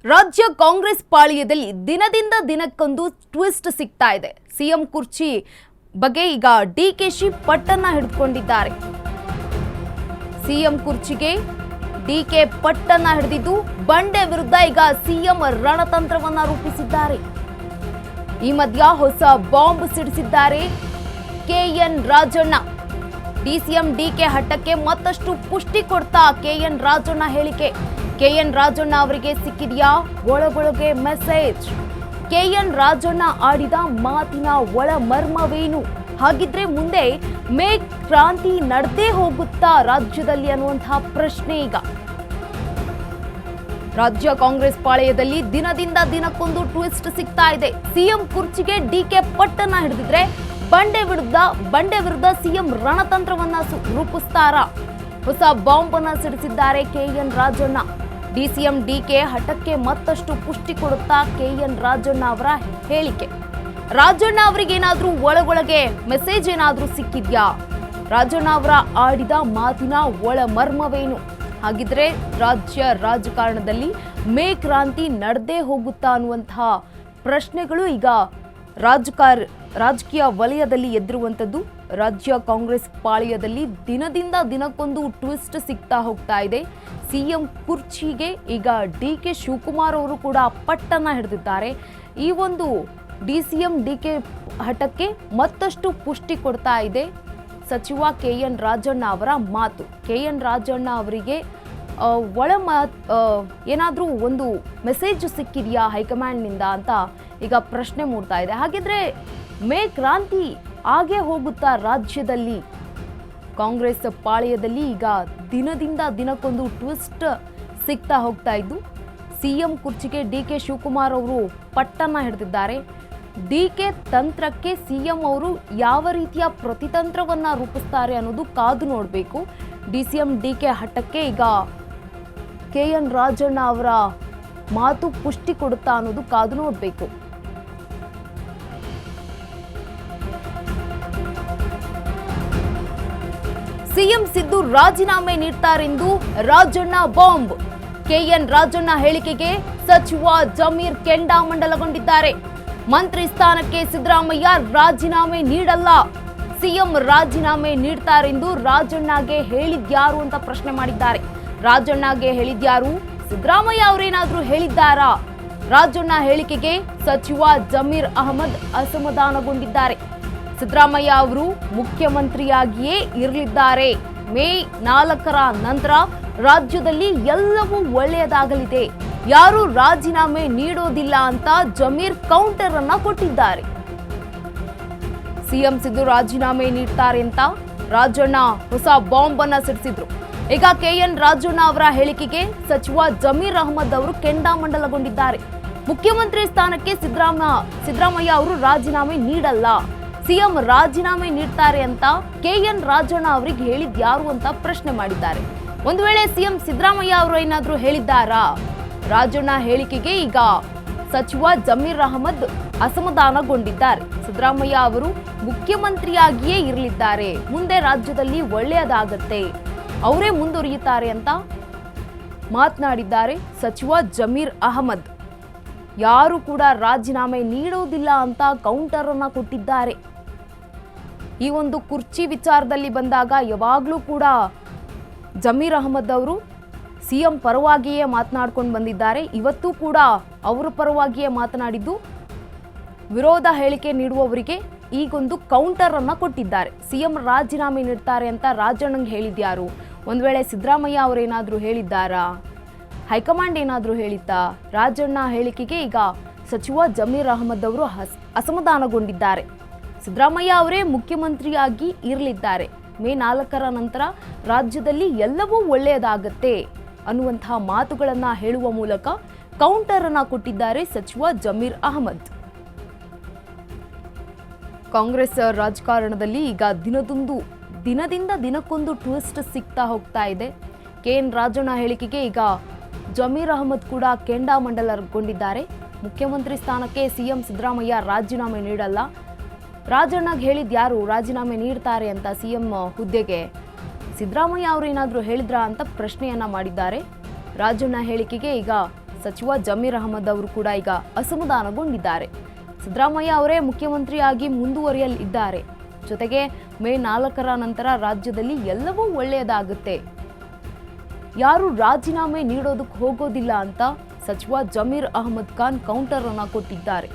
ರಾಜ್ಯ ಕಾಂಗ್ರೆಸ್ ಪಾಳ್ಯದಲ್ಲಿ ದಿನದಿಂದ ದಿನಕ್ಕೊಂದು ಟ್ವಿಸ್ಟ್ ಸಿಗ್ತಾ ಇದೆ. ಸಿಎಂ ಕುರ್ಚಿ ಬಗ್ಗೆ ಈಗ ಡಿಕೆಶಿ ಪಟ್ಟನ್ನ ಹಿಡಿದುಕೊಂಡಿದ್ದಾರೆ. ಸಿಎಂ ಕುರ್ಚಿಗೆ ಡಿಕೆ ಪಟ್ಟನ್ನ ಹಿಡಿದಿದ್ದು ಬಂಡೆ ವಿರುದ್ಧ ಈಗ ಸಿಎಂ ರಣತಂತ್ರವನ್ನ ರೂಪಿಸಿದ್ದಾರೆ. ಈ ಮಧ್ಯ ಹೊಸ ಬಾಂಬ್ ಸಿಡಿಸಿದ್ದಾರೆ ಕೆಎನ್ ರಾಜಣ್ಣ. ಡಿಸಿಎಂ ಡಿಕೆ ಹಠಕ್ಕೆ ಮತ್ತಷ್ಟು ಪುಷ್ಟಿ ಕೊಡ್ತಾ ಕೆಎನ್ ರಾಜಣ್ಣ ಹೇಳಿಕೆ. ಕೆಎನ್ ರಾಜಣ್ಣ ಅವರಿಗೆ ಸಿಕ್ಕಿದೆಯಾ ಒಳಗೊಳಗೆ ಮೆಸೇಜ್? ಕೆಎನ್ ರಾಜಣ್ಣ ಆಡಿದ ಮಾತಿನ ಒಳ ಮರ್ಮವೇನು? ಹಾಗಿದ್ರೆ ಮುಂದೆ ಮೇಕ್ ಕ್ರಾಂತಿ ನಡೆದೇ ಹೋಗುತ್ತಾ ರಾಜ್ಯದಲ್ಲಿ ಅನ್ನುವಂತಹ ಪ್ರಶ್ನೆ ಈಗ. ರಾಜ್ಯ ಕಾಂಗ್ರೆಸ್ ಪಾಳೆಯದಲ್ಲಿ ದಿನದಿಂದ ದಿನಕ್ಕೊಂದು ಟ್ವಿಸ್ಟ್ ಸಿಗ್ತಾ ಇದೆ. ಸಿಎಂ ಕುರ್ಚಿಗೆ ಡಿಕೆ ಪಟ್ಟನ್ನ ಹಿಡಿದಿದ್ರೆ ಬಂಡೆ ವಿರುದ್ಧ ಸಿಎಂ ರಣತಂತ್ರವನ್ನ ರೂಪಿಸ್ತಾರಾ? ಹೊಸ ಬಾಂಬ್ ಅನ್ನ ಸಿಡಿಸಿದ್ದಾರೆ ಕೆಎನ್ ರಾಜಣ್ಣ. ಡಿಸಿಎಂ ಡಿಕೆ ಹಠಕ್ಕೆ ಮತ್ತಷ್ಟು ಪುಷ್ಟಿ ಕೊಡುತ್ತಾ ಕೆಎನ್ ರಾಜಣ್ಣ ಅವರ ಹೇಳಿಕೆ. ರಾಜಣ್ಣ ಅವರಿಗೇನಾದ್ರೂ ಒಳಗೊಳಗೆ ಮೆಸೇಜ್ ಏನಾದ್ರೂ ಸಿಕ್ಕಿದ್ಯಾ? ರಾಜಣ್ಣ ಅವರ ಆಡಿದ ಮಾತಿನ ಒಳ ಮರ್ಮವೇನು? ಹಾಗಿದ್ರೆ ರಾಜ್ಯ ರಾಜಕಾರಣದಲ್ಲಿ ಮೇ ಕ್ರಾಂತಿ ನಡೆದೇ ಹೋಗುತ್ತಾ ಅನ್ನುವಂತಹ ಪ್ರಶ್ನೆಗಳು ಈಗ ರಾಜಕೀಯ ವಲಯದಲ್ಲಿ ಎದ್ದಿರುವಂಥದ್ದು. ರಾಜ್ಯ ಕಾಂಗ್ರೆಸ್ ಪಾಳ್ಯದಲ್ಲಿ ದಿನದಿಂದ ದಿನಕ್ಕೊಂದು ಟ್ವಿಸ್ಟ್ ಸಿಗ್ತಾ ಹೋಗ್ತಾ ಇದೆ. ಸಿಎಂ ಕುರ್ಚಿಗೆ ಈಗ ಡಿಕೆ ಶಿವಕುಮಾರ್ ಅವರು ಕೂಡ ಪಟ್ಟನ್ನ ಹಿಡಿದಿದ್ದಾರೆ. ಈ ಒಂದು ಡಿಸಿಎಂ ಡಿಕೆ ಹಠಕ್ಕೆ ಮತ್ತಷ್ಟು ಪುಷ್ಟಿ ಕೊಡ್ತಾ ಇದೆ ಸಚಿವ ಕೆಎನ್ ರಾಜಣ್ಣ ಅವರ ಮಾತು. ಕೆಎನ್ ರಾಜಣ್ಣ ಅವರಿಗೆ ಏನಾದರೂ ಒಂದು ಮೆಸೇಜ್ ಸಿಕ್ಕಿದೆಯಾ ಹೈಕಮಾಂಡ್ನಿಂದ ಅಂತ ಈಗ ಪ್ರಶ್ನೆ ಮೂಡ್ತಾ ಇದೆ. ಹಾಗಿದ್ರೆ ಮೇ ಕ್ರಾಂತಿ ಆಗೇ ಹೋಗುತ್ತಾ ರಾಜ್ಯದಲ್ಲಿ? ಕಾಂಗ್ರೆಸ್ ಪಾಳ್ಯದಲ್ಲಿ ಈಗ ದಿನದಿಂದ ದಿನಕ್ಕೊಂದು ಟ್ವಿಸ್ಟ್ ಸಿಗ್ತಾ ಹೋಗ್ತಾ ಇದ್ದು, ಸಿಎಂ ಕುರ್ಚಿಗೆ ಡಿಕೆ ಶಿವಕುಮಾರ್ ಅವರು ಪಟ್ಟನ್ನ ಹಿಡಿದಿದ್ದಾರೆ. ಡಿಕೆ ತಂತ್ರಕ್ಕೆ ಸಿಎಂ ಅವರು ಯಾವ ರೀತಿಯ ಪ್ರತಿತಂತ್ರವನ್ನ ರೂಪಿಸ್ತಾರೆ ಅನ್ನೋದು ಕಾದು ನೋಡಬೇಕು. ಡಿಸಿಎಂ ಡಿಕೆ ಹಠಕ್ಕೆ ಈಗ ಕೆಎನ್ ರಾಜಣ್ಣ ಅವರ ಮಾತು ಪುಷ್ಟಿ ಕೊಡುತ್ತಾ ಅನ್ನೋದು ಕಾದು ನೋಡಬೇಕು. ಸಿಎಂ ಸಿದ್ದು ರಾಜೀನಾಮೆ ನೀಡ್ತಾರೆಂದು ರಾಜಣ್ಣ ಬಾಂಬ್. ಕೆಎನ್ ರಾಜಣ್ಣ ಹೇಳಿಕೆಗೆ ಸಚಿವ ಜಮೀರ್ ಕೆಂಡಾಮಂಡಲಗೊಂಡಿದ್ದಾರೆ. ಮಂತ್ರಿ ಸ್ಥಾನಕ್ಕೆ ಸಿದ್ದರಾಮಯ್ಯ ರಾಜೀನಾಮೆ ನೀಡಲ್ಲ. ಸಿಎಂ ರಾಜೀನಾಮೆ ನೀಡ್ತಾರೆಂದು ರಾಜಣ್ಣಗೆ ಹೇಳಿದ್ಯಾರು ಅಂತ ಪ್ರಶ್ನೆ ಮಾಡಿದ್ದಾರೆ. ರಾಜಣ್ಣಗೆ ಹೇಳಿದ್ಯಾರು? ಸಿದ್ದರಾಮಯ್ಯ ಅವರೇನಾದ್ರೂ ಹೇಳಿದ್ದಾರಾ? ರಾಜಣ್ಣ ಹೇಳಿಕೆಗೆ ಸಚಿವ ಜಮೀರ್ ಅಹಮದ್ ಅಸಮಾಧಾನಗೊಂಡಿದ್ದಾರೆ. ಸಿದ್ದರಾಮಯ್ಯ ಅವರು ಮುಖ್ಯಮಂತ್ರಿಯಾಗಿಯೇ ಇರಲಿದ್ದಾರೆ. ಮೇ 4ರ ನಂತರ ರಾಜ್ಯದಲ್ಲಿ ಎಲ್ಲವೂ ಒಳ್ಳೆಯದಾಗಲಿದೆ, ಯಾರೂ ರಾಜೀನಾಮೆ ನೀಡೋದಿಲ್ಲ ಅಂತ ಜಮೀರ್ ಕೌಂಟರ್ ಅನ್ನ ಕೊಟ್ಟಿದ್ದಾರೆ. ಸಿಎಂ ಸಿದ್ದು ರಾಜೀನಾಮೆ ನೀಡ್ತಾರೆ ಅಂತ ರಾಜಣ್ಣ ಹೊಸ ಬಾಂಬ್ ಅನ್ನ ಸಿಡಿಸಿದ್ರು. ಈಗ ಕೆಎನ್ ರಾಜಣ್ಣ ಅವರ ಹೇಳಿಕೆಗೆ ಸಚಿವ ಜಮೀರ್ ಅಹಮದ್ ಅವರು ಕೆಂಡಾಮಂಡಲಗೊಂಡಿದ್ದಾರೆ. ಮುಖ್ಯಮಂತ್ರಿ ಸ್ಥಾನಕ್ಕೆ ಸಿದ್ದರಾಮಯ್ಯ ಅವರು ರಾಜೀನಾಮೆ ನೀಡಲ್ಲ, ಸಿಎಂ ರಾಜೀನಾಮೆ ನೀಡ್ತಾರೆ ಅಂತ ಕೆಎನ್ ರಾಜಣ್ಣ ಅವರಿಗೆ ಹೇಳಿದ್ಯಾರು ಅಂತ ಪ್ರಶ್ನೆ ಮಾಡಿದ್ದಾರೆ. ಒಂದು ವೇಳೆ ಸಿಎಂ ಸಿದ್ದರಾಮಯ್ಯ ಅವರು ಏನಾದ್ರೂ ಹೇಳಿದ್ದಾರಾ? ರಾಜಣ್ಣ ಹೇಳಿಕೆಗೆ ಈಗ ಸಚಿವ ಜಮೀರ್ ಅಹಮದ್ ಅಸಮಾಧಾನಗೊಂಡಿದ್ದಾರೆ. ಸಿದ್ದರಾಮಯ್ಯ ಅವರು ಮುಖ್ಯಮಂತ್ರಿಯಾಗಿಯೇ ಇರಲಿದ್ದಾರೆ, ಮುಂದೆ ರಾಜ್ಯದಲ್ಲಿ ಒಳ್ಳೆಯದಾಗತ್ತೆ, ಅವರೇ ಮುಂದುವರಿಯುತ್ತಾರೆ ಅಂತ ಮಾತನಾಡಿದ್ದಾರೆ ಸಚಿವ ಜಮೀರ್ ಅಹಮದ್. ಯಾರು ಕೂಡ ರಾಜೀನಾಮೆ ನೀಡೋದಿಲ್ಲ ಅಂತ ಕೌಂಟರ್ ಅನ್ನ ಕೊಟ್ಟಿದ್ದಾರೆ. ಈ ಒಂದು ಕುರ್ಚಿ ವಿಚಾರದಲ್ಲಿ ಬಂದಾಗ ಯಾವಾಗಲೂ ಕೂಡ ಜಮೀರ್ ಅಹಮದ್ ಅವರು ಸಿಎಂ ಪರವಾಗಿಯೇ ಮಾತನಾಡ್ಕೊಂಡು ಬಂದಿದ್ದಾರೆ. ಇವತ್ತು ಕೂಡ ಅವರ ಪರವಾಗಿಯೇ ಮಾತನಾಡಿದ್ದು, ವಿರೋಧ ಹೇಳಿಕೆ ನೀಡುವವರಿಗೆ ಈಗೊಂದು ಕೌಂಟರ್ ಅನ್ನ ಕೊಟ್ಟಿದ್ದಾರೆ. ಸಿಎಂ ರಾಜೀನಾಮೆ ನೀಡ್ತಾರೆ ಅಂತ ರಾಜಣ್ಣಂಗೆ ಹೇಳಿದ್ಯಾರು? ಒಂದು ವೇಳೆ ಸಿದ್ದರಾಮಯ್ಯ ಅವರೇನಾದ್ರೂ ಹೇಳಿದ್ದಾರಾ? ಹೈಕಮಾಂಡ್ ಏನಾದ್ರೂ ಹೇಳಿತ್ತಾ? ರಾಜಣ್ಣ ಹೇಳಿಕೆಗೆ ಈಗ ಸಚಿವ ಜಮೀರ್ ಅಹಮದ್ ಅವರು ಅಸಮಾಧಾನಗೊಂಡಿದ್ದಾರೆ. ಸಿದ್ದರಾಮಯ್ಯ ಅವರೇ ಮುಖ್ಯಮಂತ್ರಿಯಾಗಿ ಇರಲಿದ್ದಾರೆ, ಮೇ 4ರ ನಂತರ ರಾಜ್ಯದಲ್ಲಿ ಎಲ್ಲವೂ ಒಳ್ಳೆಯದಾಗತ್ತೆ ಅನ್ನುವಂತಹ ಮಾತುಗಳನ್ನ ಹೇಳುವ ಮೂಲಕ ಕೌಂಟರ್ ಅನ್ನ ಕೊಟ್ಟಿದ್ದಾರೆ ಸಚಿವ ಜಮೀರ್ ಅಹಮದ್. ಕಾಂಗ್ರೆಸ್ ರಾಜಕಾರಣದಲ್ಲಿ ಈಗ ದಿನದಿಂದ ದಿನಕ್ಕೊಂದು ಟ್ವಿಸ್ಟ್ ಸಿಗ್ತಾ ಹೋಗ್ತಾ ಇದೆ. ಕೆಎನ್ ರಾಜಣ್ಣ ಹೇಳಿಕೆಗೆ ಈಗ ಜಮೀರ್ ಅಹಮದ್ ಕೂಡ ಕೆಂಡಾಮಂಡಲಗೊಂಡಿದ್ದಾರೆ. ಮುಖ್ಯಮಂತ್ರಿ ಸ್ಥಾನಕ್ಕೆ ಸಿಎಂ ಸಿದ್ದರಾಮಯ್ಯ ರಾಜೀನಾಮೆ ನೀಡಲ್ಲ. ರಾಜಣ್ಣಗೆ ಹೇಳಿದ್ಯಾರು ರಾಜೀನಾಮೆ ನೀಡ್ತಾರೆ ಅಂತ ಸಿಎಂ ಹುದ್ದೆಗೆ? ಸಿದ್ದರಾಮಯ್ಯ ಅವರು ಏನಾದರೂ ಹೇಳಿದ್ರಾ ಅಂತ ಪ್ರಶ್ನೆಯನ್ನ ಮಾಡಿದ್ದಾರೆ. ರಾಜಣ್ಣ ಹೇಳಿಕೆಗೆ ಈಗ ಸಚಿವ ಜಮೀರ್ ಅಹಮದ್ ಅವರು ಕೂಡ ಈಗ ಅಸಮಾಧಾನಗೊಂಡಿದ್ದಾರೆ. ಸಿದ್ದರಾಮಯ್ಯ ಅವರೇ ಮುಖ್ಯಮಂತ್ರಿಯಾಗಿ ಮುಂದುವರಿಯಲಿದ್ದಾರೆ. ಜೊತೆಗೆ ಮೇ 4ರ ನಂತರ ರಾಜ್ಯದಲ್ಲಿ ಎಲ್ಲವೂ ಒಳ್ಳೆಯದಾಗುತ್ತೆ, ಯಾರು ರಾಜೀನಾಮೆ ನೀಡೋದಕ್ಕೆ ಹೋಗೋದಿಲ್ಲ ಅಂತ ಸಚಿವ ಜಮೀರ್ ಅಹಮದ್ ಖಾನ್ ಕೌಂಟರ್ ಅನ್ನ ಕೊಟ್ಟಿದ್ದಾರೆ.